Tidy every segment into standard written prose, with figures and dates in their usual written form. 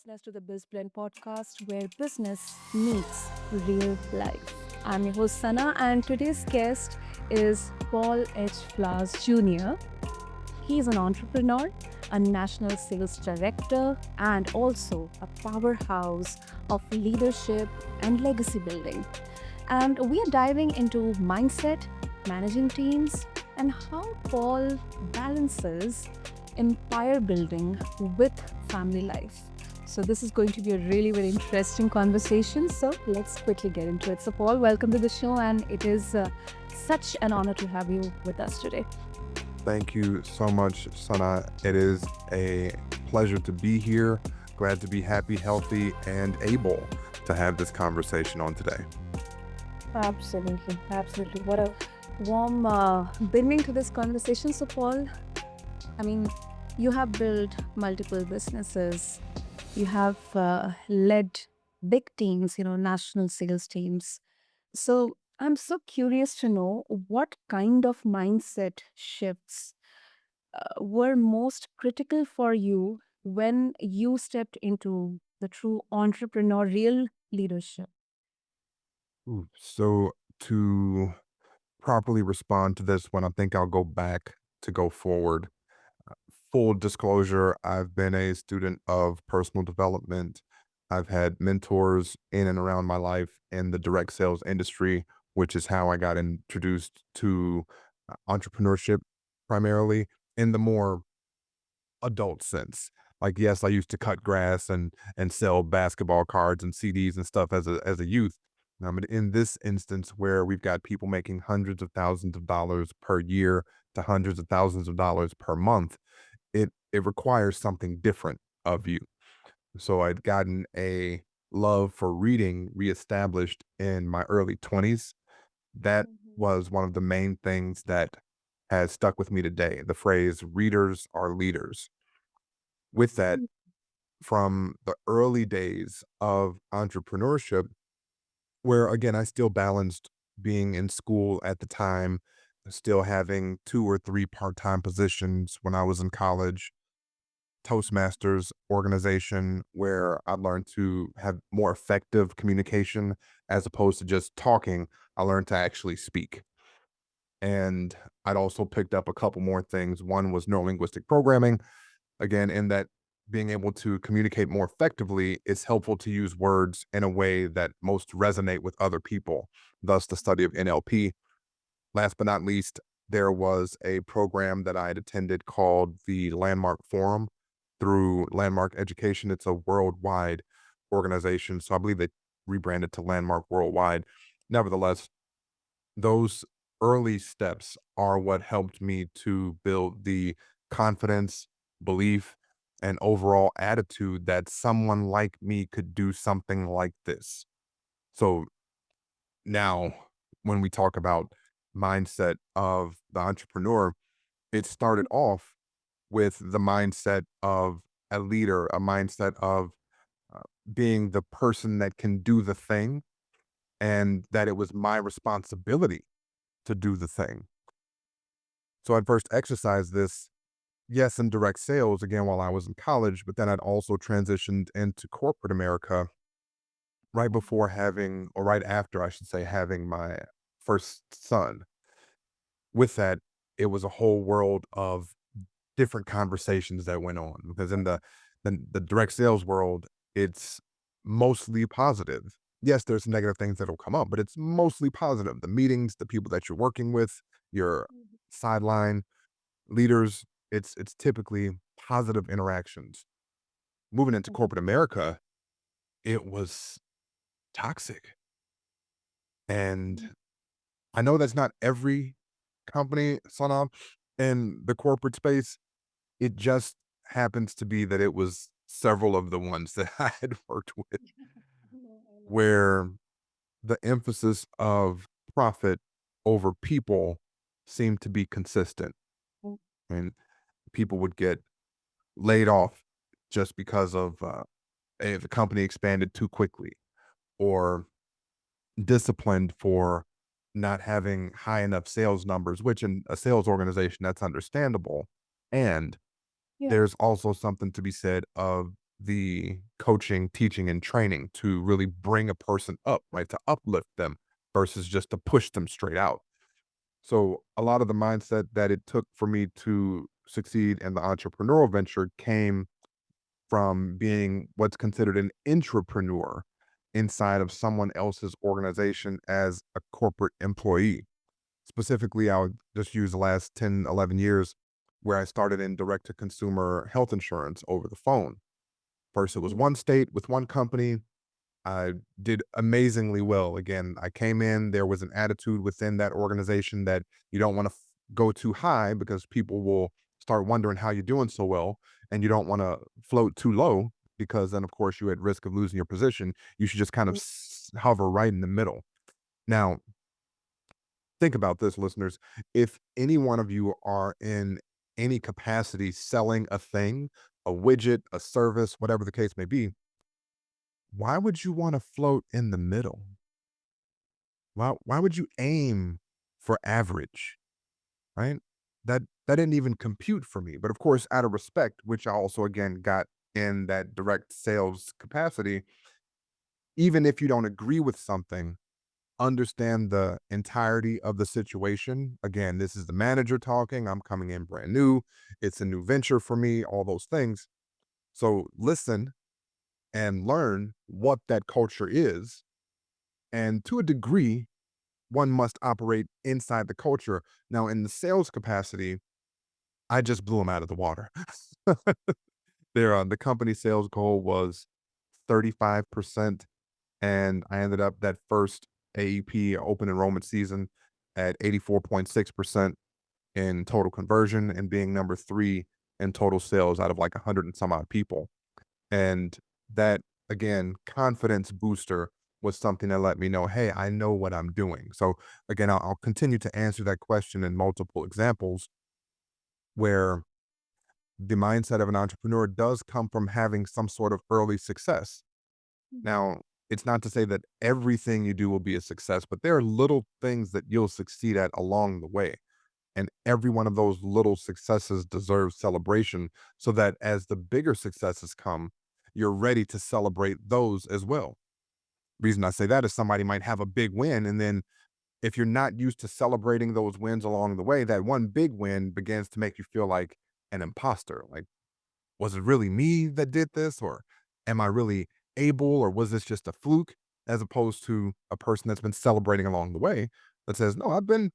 listeners, to the BizBlend podcast where business meets real life. I'm your host, Sana, and today's guest is Paul H. Flowers Jr. He is an entrepreneur, a national sales director, and also a powerhouse of leadership and legacy building. And we are diving into mindset, managing teams, and how Paul balances empire building with family life. So, this is going to be a really very interesting conversation. So, let's quickly get into it. So, Paul, welcome to the show, and it is such an honor to have you with us today. Thank you so much, Sana. It is a pleasure to be here. Glad to be happy, healthy, and able to have this conversation on today. Absolutely, absolutely. What a warm beginning to this conversation. So, Paul, I mean, you have built multiple businesses, you have led big teams, national sales teams. So, I'm so curious to know what kind of mindset shifts were most critical for you when you stepped into the true entrepreneurial leadership. So, to properly respond to this one, I think I'll go back to go forward. Full disclosure, I've been a student of personal development. I've had mentors in and around my life in the direct sales industry, which is how I got introduced to entrepreneurship primarily in the more adult sense. Like, yes, I used to cut grass and sell basketball cards and CDs and stuff as a youth. But in this instance, where we've got people making hundreds of thousands of dollars per year to hundreds of thousands of dollars per month, it requires something different of you. So I'd gotten a love for reading reestablished in my early 20s. That was one of the main things that has stuck with me today. The phrase readers are leaders. With that, from the early days of entrepreneurship, where again, I still balanced being in school at the time, still having two or three part time positions when I was in college, Toastmasters organization where I learned to have more effective communication as opposed to just talking. I learned to actually speak. And I'd also picked up a couple more things. One was neurolinguistic programming. Again, in that being able to communicate more effectively, it's helpful to use words in a way that most resonate with other people, thus the study of NLP. Last but not least, there was a program that I had attended called the Landmark Forum through Landmark Education. It's a worldwide organization. So I believe they rebranded to Landmark Worldwide. Nevertheless, those early steps are what helped me to build the confidence, belief, and overall attitude that someone like me could do something like this. So now, when we talk about mindset of the entrepreneur, it started off with the mindset of a leader, a mindset of uh, being the person that can do the thing and that it was my responsibility to do the thing. So I'd first exercised this, yes, in direct sales again while I was in college, but then I'd also transitioned into corporate America right before having, or right after, I should say, having my first son. With that, it was a whole world of different conversations that went on because in the direct sales world, it's mostly positive. Yes, there's negative things that'll come up, but it's mostly positive. The meetings, the people that you're working with, your sideline leaders, it's typically positive interactions. Moving into corporate America, it was toxic. And I know that's not every company, Sana, in the corporate space. It just happens to be that it was several of the ones that I had worked with where the emphasis of profit over people seemed to be consistent. And people would get laid off just because of the company expanded too quickly or disciplined for not having high enough sales numbers, which in a sales organization, that's understandable. And Yeah. there's also something to be said of the coaching, teaching, and training to really bring a person up, right? To uplift them versus just to push them straight out. So a lot of the mindset that it took for me to succeed in the entrepreneurial venture came from being what's considered an intrapreneur inside of someone else's organization as a corporate employee. Specifically, I would just use the last 10, 11 years where I started in direct to consumer health insurance over the phone. First, it was one state with one company. I did amazingly well. Again, I came in, there was an attitude within that organization that you don't want to go too high because people will start wondering how you're doing so well. And you don't want to float too low because then, of course, you're at risk of losing your position. You should just kind of hover right in the middle. Now, think about this, listeners. If any one of you are in any capacity selling a thing, a widget, a service, whatever the case may be, why would you want to float in the middle? Why would you aim for average, right? That didn't even compute for me. But of course, out of respect, which I also again got in that direct sales capacity, even if you don't agree with something, understand the entirety of the situation. Again, this is the manager talking. I'm coming in brand new. It's a new venture for me, all those things. So listen and learn what that culture is. And to a degree, one must operate inside the culture. Now, in the sales capacity, I just blew them out of the water. The company sales goal was 35%, and I ended up that first AEP open enrollment season at 84.6% in total conversion and being number 3 in total sales out of like 100 and some odd people. And that, again, confidence booster was something that let me know, hey, I know what I'm doing. So, again, I'll continue to answer that question in multiple examples where the mindset of an entrepreneur does come from having some sort of early success. Now, it's not to say that everything you do will be a success, but there are little things that you'll succeed at along the way. And every one of those little successes deserves celebration so that as the bigger successes come, you're ready to celebrate those as well. Reason I say that is somebody might have a big win. And then if you're not used to celebrating those wins along the way, that one big win begins to make you feel like an imposter. Like, was it really me that did this? Or am I really able? Or was this just a fluke? As opposed to a person that's been celebrating along the way that says, no, I've been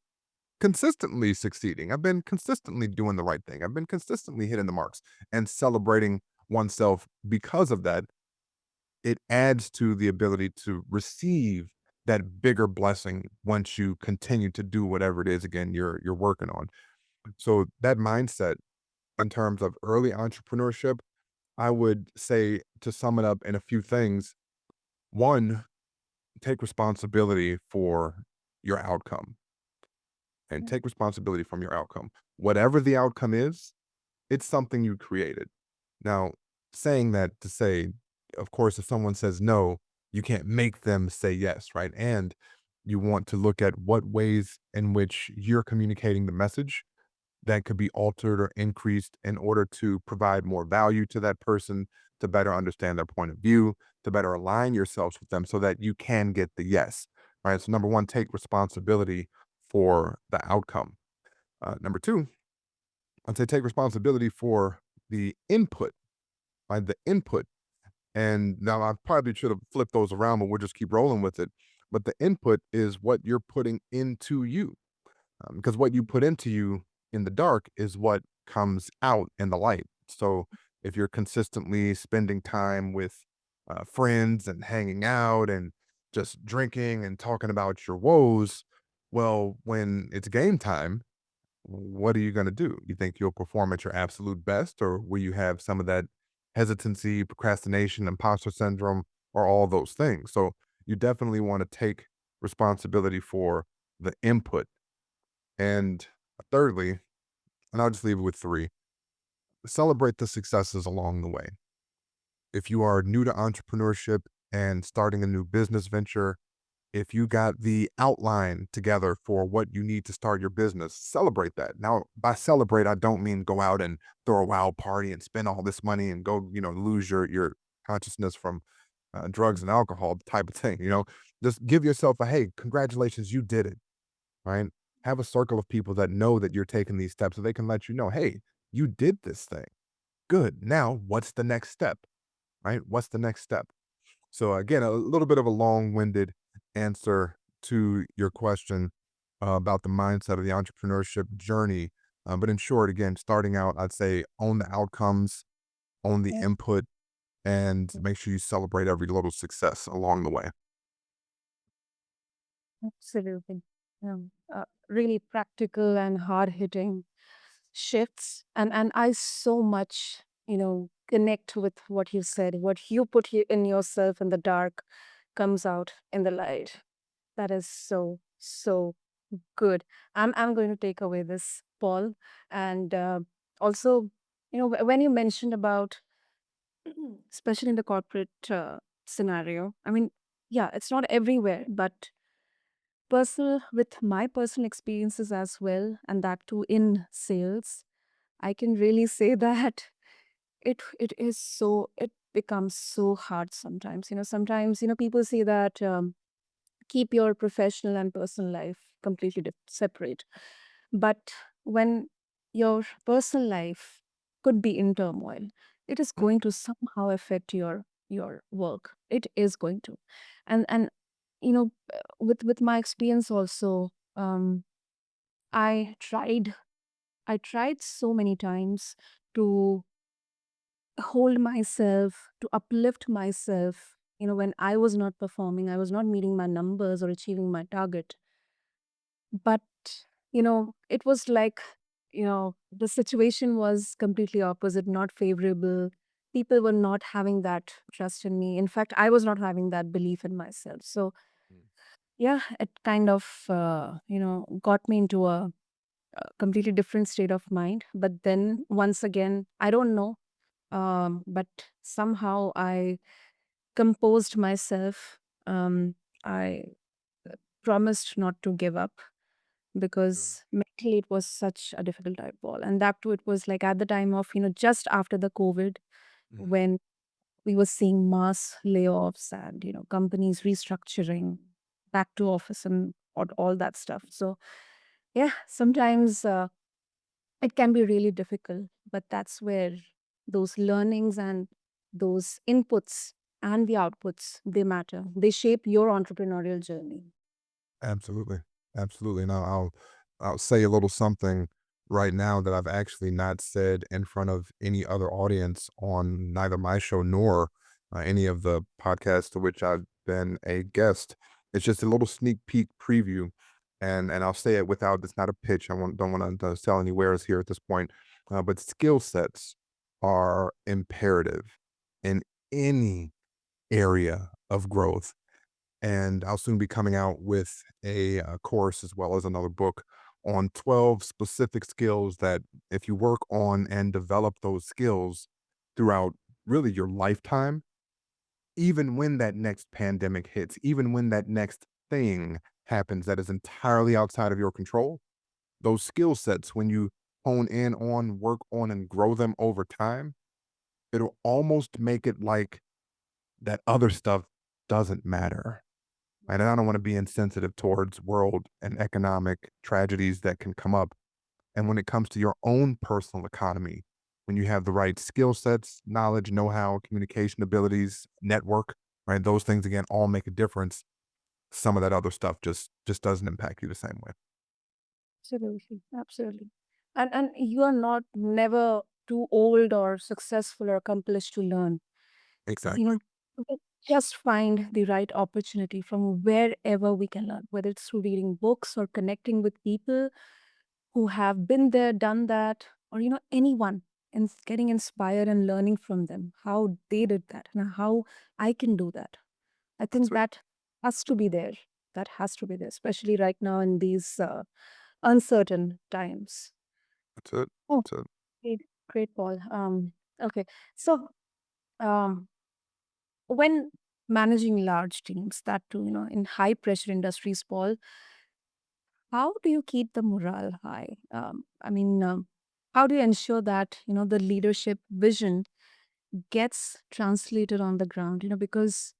consistently succeeding. I've been consistently doing the right thing. I've been consistently hitting the marks and celebrating oneself because of that. It adds to the ability to receive that bigger blessing once you continue to do whatever it is again you're working on. So that mindset in terms of early entrepreneurship, I would say to sum it up in a few things. One, take responsibility for your outcome and take responsibility from your outcome. Whatever the outcome is, it's something you created. Now, saying that to say, of course, if someone says no, you can't make them say yes, right? And you want to look at what ways in which you're communicating the message that could be altered or increased in order to provide more value to that person, to better understand their point of view, to better align yourselves with them so that you can get the yes, right? So, number one, take responsibility for the outcome. Number two, I'd say take responsibility for the input, right? The input. And now I probably should have flipped those around, but we'll just keep rolling with it. But the input is what you're putting into you, because what you put into you in the dark is what comes out in the light. So if you're consistently spending time with friends and hanging out and just drinking and talking about your woes, well, when it's game time, what are you going to do? You think you'll perform at your absolute best, or will you have some of that hesitancy, procrastination, imposter syndrome, or all those things? So you definitely want to take responsibility for the input. And thirdly, and I'll just leave it with three, celebrate the successes along the way. If you are new to entrepreneurship and starting a new business venture, If you got the outline together for what you need to start your business, celebrate that. Now, by celebrate, I don't mean go out and throw a wild party and spend all this money and go, lose your consciousness from drugs and alcohol type of thing. Just give yourself a hey, congratulations, you did it, right? Have a circle of people that know that you're taking these steps so they can let you know, hey, you did this thing. Good. Now, what's the next step, right? What's the next step? So again, a little bit of a long-winded answer to your question about the mindset of the entrepreneurship journey. But in short, again, starting out, I'd say own the outcomes, own the Yeah, input, and make sure you celebrate every little success along the way. absolutely. Really practical and hard hitting shifts, and I so much connect with what you said. What you put in yourself in the dark comes out in the light. That is so so good. I'm going to take away this, Paul. And also, when you mentioned about, especially in the corporate scenario, I mean, yeah, it's not everywhere, but personal with my personal experiences as well, and that too in sales, I can really say that it becomes so hard sometimes. Sometimes people say that keep your professional and personal life completely separate. But when your personal life could be in turmoil, it is going to somehow affect your work. It is going to. And with my experience also, I tried I tried so many times to hold myself, to uplift myself. When I was not performing, I was not meeting my numbers or achieving my target. But, it was like, the situation was completely opposite, not favorable. People were not having that trust in me. In fact, I was not having that belief in myself. So, Mm. yeah, it kind of, got me into a completely different state of mind. But then once again, I don't know, but somehow I composed myself. I promised not to give up Good. because mentally it was such a difficult time, Paul. And that too, it was like at the time of, just after the COVID, Mhm. when we were seeing mass layoffs and, companies restructuring back to office and all that stuff. So, yeah, sometimes it can be really difficult, but that's where those learnings and those inputs and the outputs, they matter. They shape your entrepreneurial journey. Absolutely. Absolutely. Now I'll say a little something right now that I've actually not said in front of any other audience on neither my show nor any of the podcasts to which I've been a guest. It's just a little sneak peek preview, and I'll say it without. It's not a pitch. Don't want to sell any wares here at this point, but skill sets are imperative in any area of growth, and I'll soon be coming out with a course as well as another book on 12 specific skills that if you work on and develop those skills throughout really your lifetime, even when that next pandemic hits, even when that next thing happens that is entirely outside of your control, those skill sets, when you hone in on, work on, and grow them over time, it'll almost make it like that other stuff doesn't matter. Right? And I don't want to be insensitive towards world and economic tragedies that can come up. And when it comes to your own personal economy, when you have the right skill sets, knowledge, know how, communication abilities, network, right? Those things again all make a difference. Some of that other stuff just doesn't impact you the same way. Absolutely, absolutely. And you are not never too old or successful or accomplished to learn. You Exactly. know, we just find the right opportunity from wherever we can learn, whether it's through reading books or connecting with people who have been there, done that, or anyone, and getting inspired and learning from them how they did that and how I can do that. I That's think it. that has to be there. That has to be there, especially right now in these uncertain times. That's it. Oh, That's it. great, great, Paul. Okay, so um, when managing large teams, that too, in high pressure industries, Paul. How do you keep the morale high? How do you ensure that, the leadership vision gets translated on the ground? Because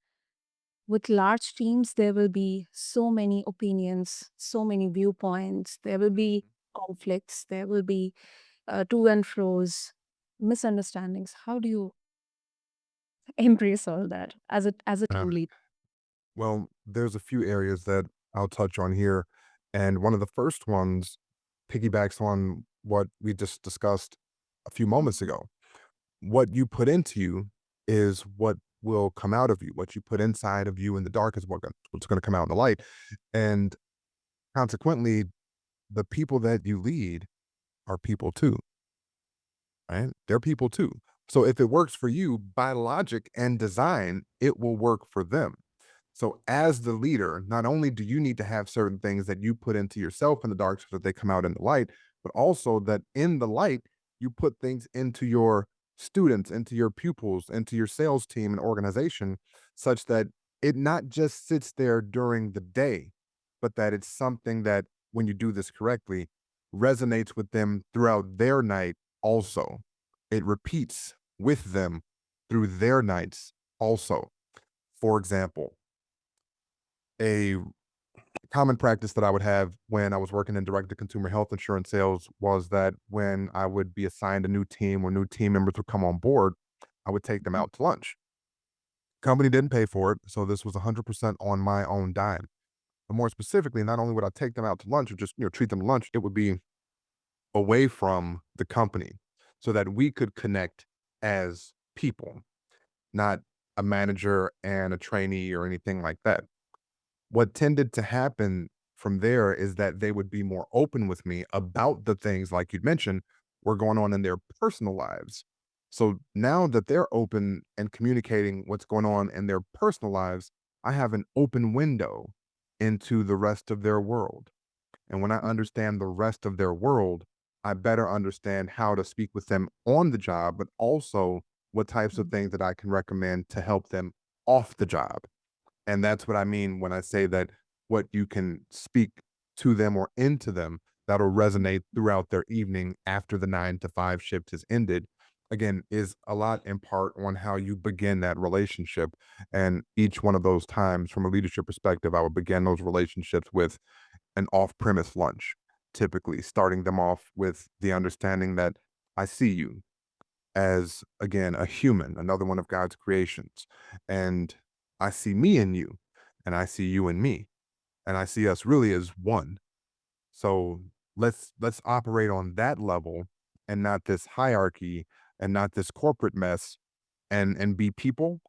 with large teams, there will be so many opinions, so many viewpoints, there will be conflicts, there will be to and fro's, misunderstandings. How do you embrace all that as a Uh, team lead? well, there's a few areas that I'll touch on here. And one of the first ones piggybacks on what we just discussed a few moments Mhm. ago. What you put into you is what will come out of you. What you put inside of you in the dark is what's going to come out in the light. And consequently, the people that you lead are people too, right? They're people too. So if it works for you by logic and design, it will work for them. So as the leader, not only do you need to have certain things that you put into yourself in the dark so that they come out in the light, but also that in the light, you put things into your students, into your pupils, into your sales team and organization, such that it not just sits there during the day, but that it's something that when you do this correctly, resonates with them throughout their night also. It repeats with them through their nights also. For example, a common practice that I would have when I was working in direct to consumer health insurance sales was that when I would be assigned a new team or new team members would come on board, I would take them Mhm. out to lunch. Company didn't pay for it, so this was 100% on my own dime. But more specifically, not only would I take them out to lunch or just treat them to lunch, it would be away from the company so that we could connect as people, not a manager and a trainee or anything like that. What tended to happen from there is that they would be more open with me about the things, like you'd mentioned, were going on in their personal lives. So now that they're open and communicating what's going on in their personal lives, I have an open window into the rest of their world. And when I understand the rest of their world, I better understand how to speak with them on the job, but also what types of Mhm. things that I can recommend to help them off the job. And that's what I mean when I say that what you can speak to them or into them that'll resonate throughout their evening after the 9 to 5 shift has ended, again, is a lot in part on how you begin that relationship. And each one of those times, from a leadership perspective, I would begin those relationships with an off premise lunch, typically starting them off with the understanding that I see you as, again, a human, another one of God's creations. And I see me in you, and I see you in me, and I see us really as one. So let's operate on that level and not this hierarchy and not this corporate mess and be people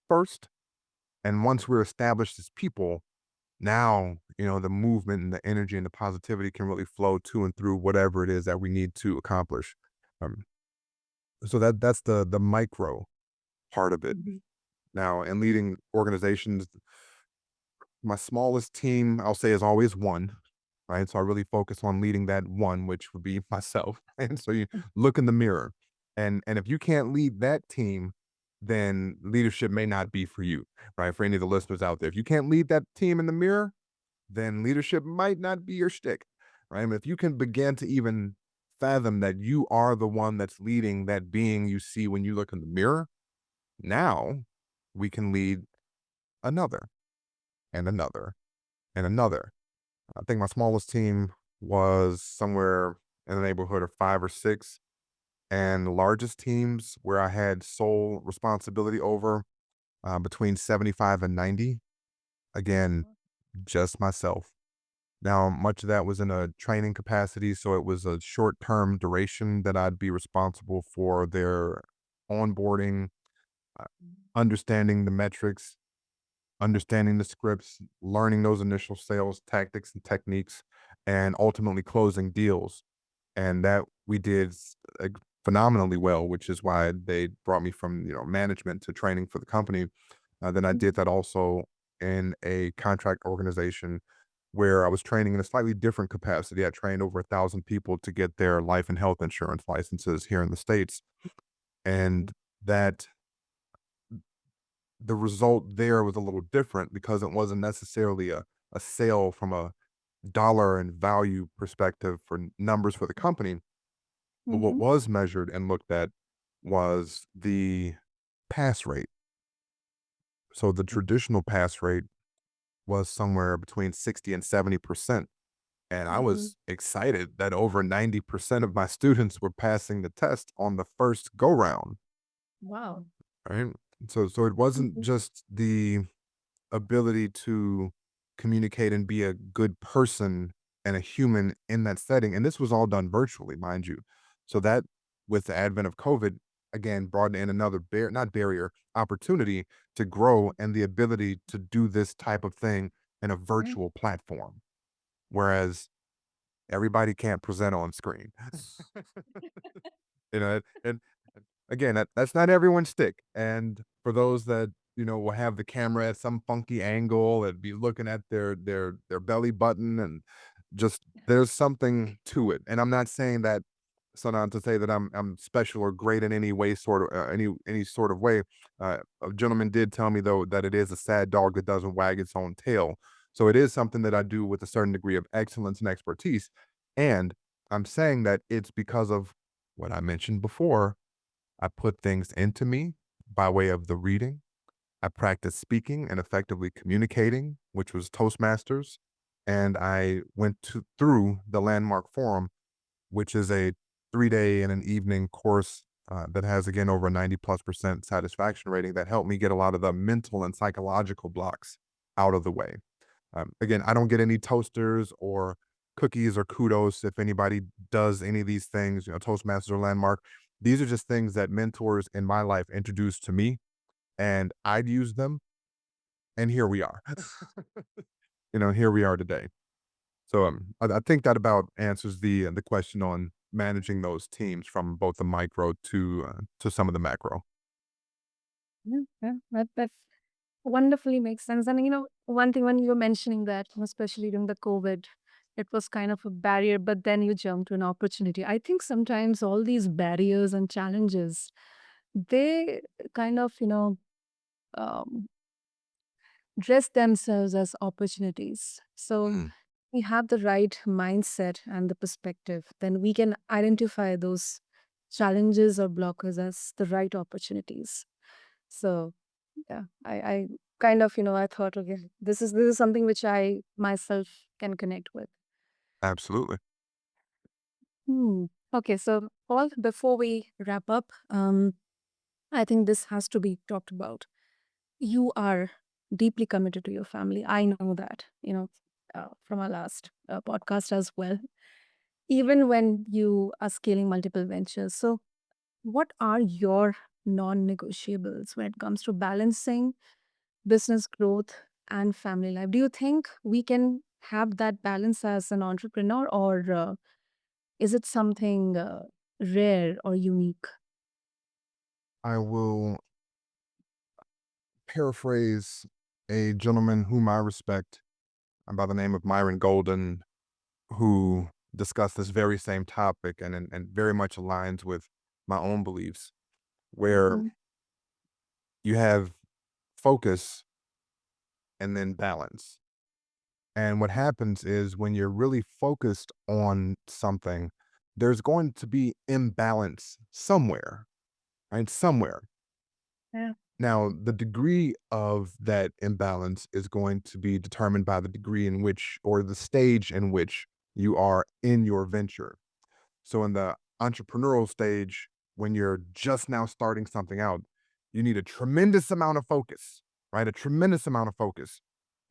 first. And once we're established as people, now, the movement and the energy and the positivity can really flow to and through whatever it is that we need to accomplish. Um, so that's the micro part of it. Mhm. Now, in leading organizations, my smallest team, I'll say, is always one, right? So I really focus on leading that one, which would be myself. And so you look in the mirror, and if you can't lead that team, then leadership may not be for you, right? For any of the listeners out there, if you can't lead that team in the mirror, then leadership might not be your shtick, right? But if you can begin to even fathom that you are the one that's leading that being you see when you look in the mirror, now we can lead another and another and another. I think my smallest team was somewhere in the neighborhood of 5 or 6. And the largest teams where I had sole responsibility over between 75 and 90. Again, just myself. Now, much of that was in a training capacity. So it was a short term duration that I'd be responsible for their onboarding, uh, understanding the metrics, understanding the scripts, learning those initial sales tactics and techniques, and ultimately closing deals. And that we did phenomenally well, which is why they brought me from management to training for the company. Then I did that also in a contract organization where I was training in a slightly different capacity. I trained over 1,000 people to get their life and health insurance licenses here in the States. And that the result there was a little different because it wasn't necessarily a sale from a dollar and value perspective for numbers for the company. But what Mhm. was measured and looked at was the pass rate. So the traditional pass rate was somewhere between 60 and 70%. And I Mhm. was excited that over 90% of my students were passing the test on the first go round, Wow. right? So it wasn't Mhm. just the ability to communicate and be a good person and a human in that setting. And this was all done virtually, mind you. So that with the advent of COVID, again, brought in another not barrier, opportunity to grow and the ability to do this type of thing in a Yeah. virtual platform. Whereas everybody can't present on screen. And again, that's not everyone's stick, and for those that, will have the camera at some funky angle and be looking at their belly button and just there's something to it, and I'm not saying that so not to say that I'm special or great in any way, sort of, any sort of way. A gentleman did tell me, though, that it is a sad dog that doesn't wag its own tail, so it is something that I do with a certain degree of excellence and expertise, and I'm saying that it's because of what I mentioned before. I put things into me by way of the reading. I practiced speaking and effectively communicating, which was Toastmasters. And I went through the Landmark Forum, which is a 3 day and an evening course that has, again, over a 90+% satisfaction rating that helped me get a lot of the mental and psychological blocks out of the way. Again, I don't get any toasters or cookies or kudos if anybody does any of these things, Toastmasters or Landmark. These are just things that mentors in my life introduced to me, and I'd use them, and here we are. Here we are today. So I think that about answers the question on managing those teams from both the micro to some of the macro. Yeah, yeah. That wonderfully makes sense. And one thing when you were mentioning that, especially during the COVID, it was kind of a barrier, but then you jumped to an opportunity. I think sometimes all these barriers and challenges, they kind of, um, dress themselves as opportunities. So Mm, we have the right mindset and the perspective, then we can identify those challenges or blockers as the right opportunities. So yeah, I kind of, I thought, okay, this is something which I myself can connect with. absolutely. Hmm. Okay, so Paul, before we wrap up, I think this has to be talked about. You are deeply committed to your family. I know that, from our last podcast as well. Even when you are scaling multiple ventures. So, what are your non-negotiables when it comes to balancing business growth and family life? Do you think we can have that balance as an entrepreneur, or is it something rare or unique? I will paraphrase a gentleman whom I respect by the name of Myron Golden, who discussed this very same topic and very much aligns with my own beliefs, where Mhm. you have focus and then balance. And what happens is when you're really focused on something, there's going to be imbalance somewhere, right? Somewhere. Yeah. Now, the degree of that imbalance is going to be determined by the degree in which, or the stage in which you are in your venture. So in the entrepreneurial stage, when you're just now starting something out, you need a tremendous amount of focus, right? A tremendous amount of focus.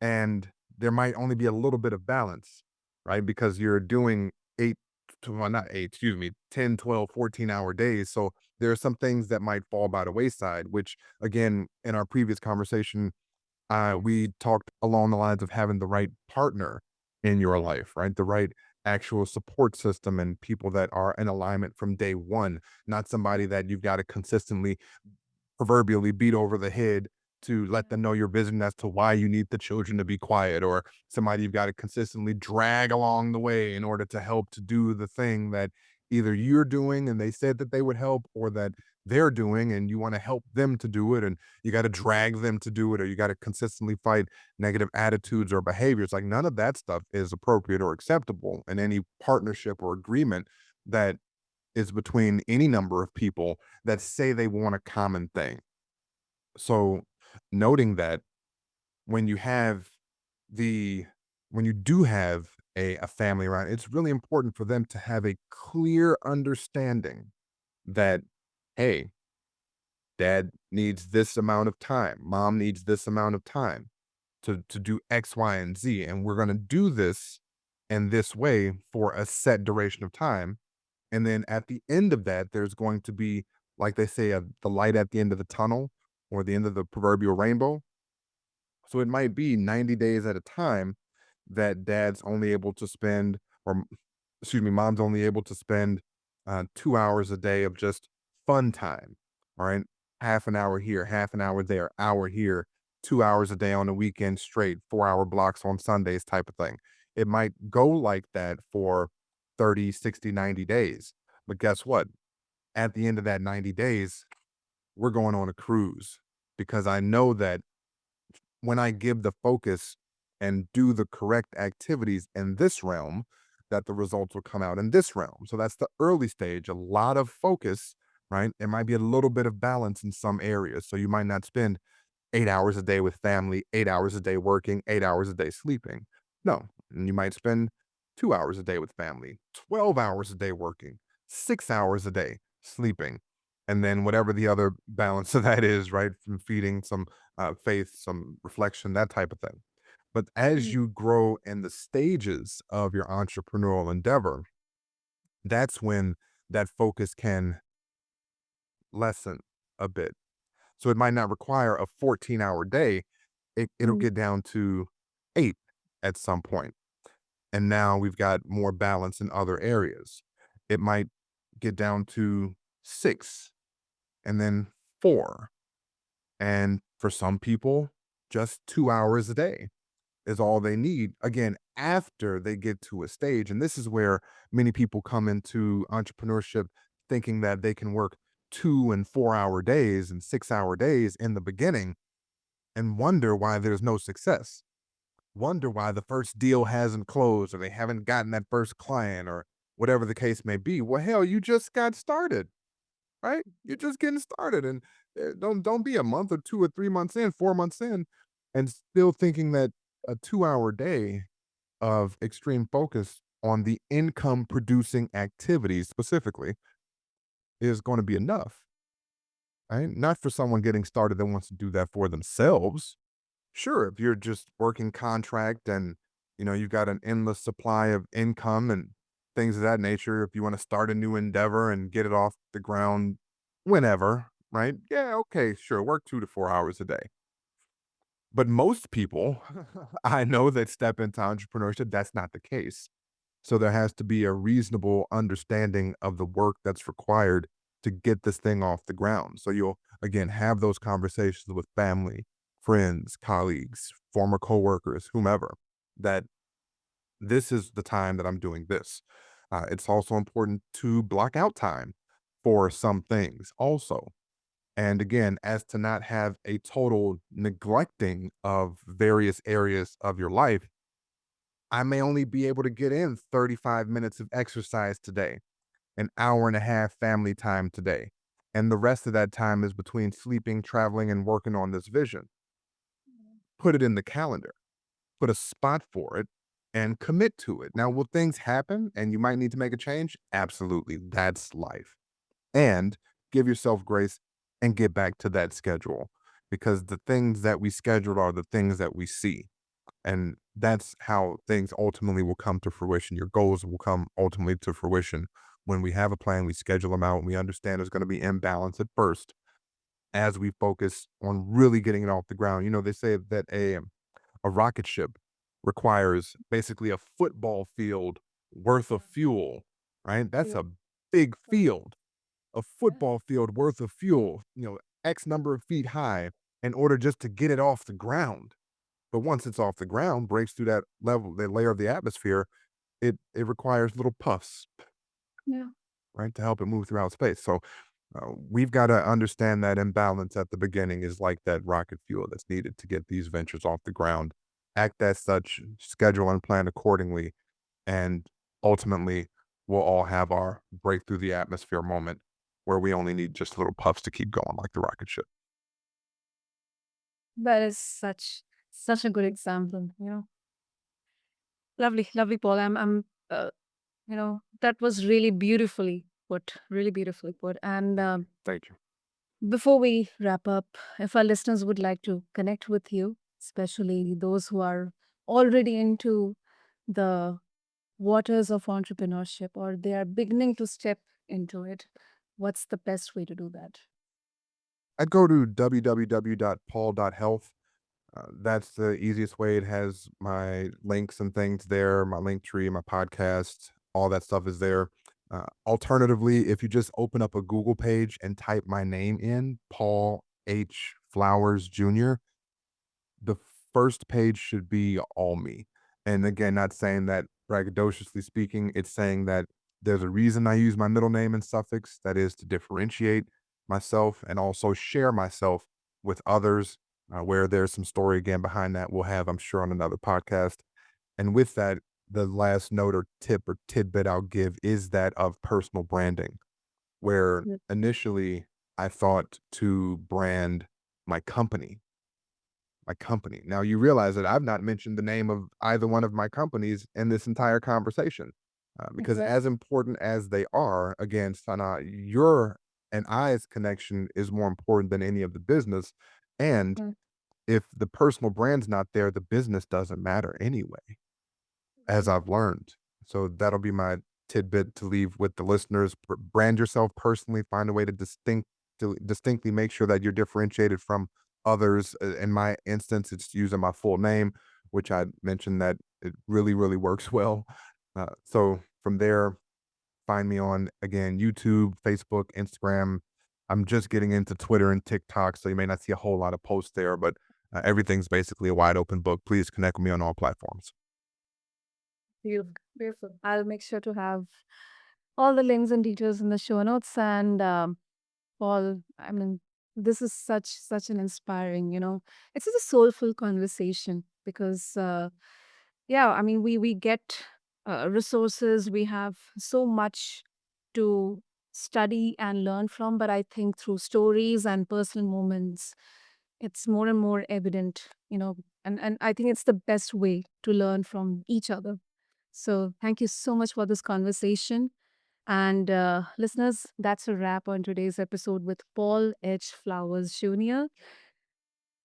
And there might only be a little bit of balance, right? Because you're doing well, not eight, excuse me, 10, 12, 14-hour days. So there are some things that might fall by the wayside, which again, in our previous conversation, we talked along the lines of having the right partner in your life, right? The right actual support system and people that are in alignment from day one, not somebody that you've got to consistently proverbially beat over the head to let them know your vision as to why you need the children to be quiet, or somebody you've got to consistently drag along the way in order to help to do the thing that either you're doing and they said that they would help, or that they're doing and you want to help them to do it and you got to drag them to do it or you got to consistently fight negative attitudes or behaviors. Like none of that stuff is appropriate or acceptable in any partnership or agreement that is between any number of people that say they want a common thing. So noting that when you have the when you do have a family around, it's really important for them to have a clear understanding that, hey, dad needs this amount of time, mom needs this amount of time to do X, Y, and Z. And we're gonna do this in this way for a set duration of time. And then at the end of that, there's going to be, like they say, the light at the end of the tunnel or the end of the proverbial rainbow. So it might be 90 days at a time that dad's only able to spend, or excuse me, mom's only able to spend 2 hours a day of just fun time. All right. Half an hour here, half an hour there, hour here, 2 hours a day on the weekend straight, 4 hour blocks on Sundays type of thing. It might go like that for 30, 60, 90 days. But guess what? At the end of that 90 days, we're going on a cruise because I know that when I give the focus and do the correct activities in this realm, that the results will come out in this realm. So that's the early stage, a lot of focus, right? It might be a little bit of balance in some areas. So you might not spend 8 hours a day with family, 8 hours a day working, 8 hours a day sleeping. No, and you might spend 2 hours a day with family, 12 hours a day working, 6 hours a day sleeping. And then whatever the other balance of that is, right? From feeding some faith, some reflection, that type of thing. But as Mm, you grow in the stages of your entrepreneurial endeavor, that's when that focus can lessen a bit. So it might not require a 14-hour day. It'll mm, get down to 8 at some point. And now we've got more balance in other areas. It might get down to 6 and then 4. And for some people, just 2 hours a day is all they need. Again, after they get to a stage, and this is where many people come into entrepreneurship thinking that they can work 2 and 4 hour days and 6 hour days in the beginning and wonder why there's no success. Wonder why the first deal hasn't closed or they haven't gotten that first client or whatever the case may be. Well, hell, you just got started, right? You're just getting started, and don't be a month or 2 or 3 months in, 4 months in, and still thinking that a 2 hour day of extreme focus on the income producing activities specifically is going to be enough, right? Not for someone getting started that wants to do that for themselves. Sure, if you're just working contract and you've got an endless supply of income and things of that nature, if you want to start a new endeavor and get it off the ground whenever, right? Yeah, okay, sure, work 2 to 4 hours a day. But most people I know that step into entrepreneurship, that's not the case. So there has to be a reasonable understanding of the work that's required to get this thing off the ground. So you'll again have those conversations with family, friends, colleagues, former coworkers, whomever, that this is the time that I'm doing this. It's also important to block out time for some things also. And again, as to not have a total neglecting of various areas of your life, I may only be able to get in 35 minutes of exercise today, an hour and a half family time today. And the rest of that time is between sleeping, traveling, and working on this vision. Put it in the calendar, put a spot for it, and commit to it. Now, will things happen and you might need to make a change? Absolutely. That's life. And give yourself grace and get back to that schedule because the things that we scheduled are the things that we see. And that's how things ultimately will come to fruition. Your goals will come ultimately to fruition. When we have a plan, we schedule them out, and we understand there's going to be imbalance at first as we focus on really getting it off the ground. They say that a rocket ship requires basically a football field worth of fuel, right? That's yeah, a big right, field, a yeah, football field worth of fuel, X number of feet high in order just to get it off the ground. But once it's off the ground, breaks through that level, that layer of the atmosphere, it requires little puffs, yeah. right, to help it move throughout space. So We've got to understand that imbalance at the beginning is like that rocket fuel that's needed to get these ventures off the ground. Act as such, schedule and plan accordingly, and ultimately, we'll all have our break through the atmosphere moment where we only need just little puffs to keep going like the rocket ship. That is such a good example. Lovely, lovely, Paul. That was really beautifully put. Really beautifully put. And Thank you. before we wrap up, if our listeners would like to connect with you, especially those who are already into the waters of entrepreneurship or they are beginning to step into it, what's the best way to do that? I'd go to www.paul.health. That's the easiest way. It has my links and things there, my link tree, my podcast, all that stuff is there. Alternatively, if you just open up a Google page and type my name in, Paul H. Flowers Jr., the first page should be all me. And again, not saying that braggadociously speaking, it's saying that there's a reason I use my middle name and suffix, that is to differentiate myself and also share myself with others, where there's some story again behind that we'll have, I'm sure, on another podcast. And with that, the last note or tip or tidbit I'll give is that of personal branding, where Yes. initially I thought to brand my company my company. Now you realize that I've not mentioned the name of either one of my companies in this entire conversation, because Exactly. as important as they are, again, Sana, your and I's connection is more important than any of the business. And if the personal brand's not there, the business doesn't matter anyway, as I've learned. So that'll be my tidbit to leave with the listeners. Brand yourself personally, find a way to distinctly make sure that you're differentiated from others. In my instance, it's using my full name, which I mentioned that it really, really works well. So from there, find me on again YouTube, Facebook, Instagram. I'm just getting into Twitter and TikTok, so you may not see a whole lot of posts there, but everything's basically a wide open book. Please connect with me on all platforms. Beautiful. Beautiful. I'll make sure to have all the links and details in the show notes. And Paul, I mean, this is such an inspiring, it's just a soulful conversation because yeah, I mean, we get resources, we have so much to study and learn from, but I think through stories and personal moments, it's more and more evident, and I think it's the best way to learn from each other. So thank you so much for this conversation. And listeners, that's a wrap on today's episode with Paul H. Flowers Jr.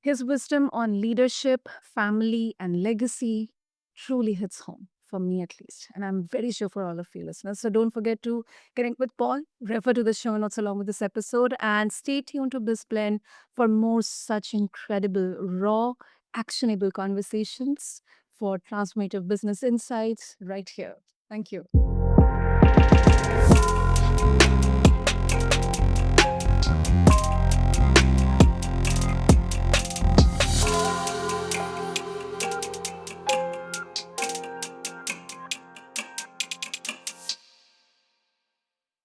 His wisdom on leadership, family, and legacy truly hits home, for me at least. And I'm very sure for all of you listeners. So don't forget to connect with Paul, refer to the show notes along with this episode, and stay tuned to BizBlend for more such incredible, raw, actionable conversations for transformative business insights right here. Thank you.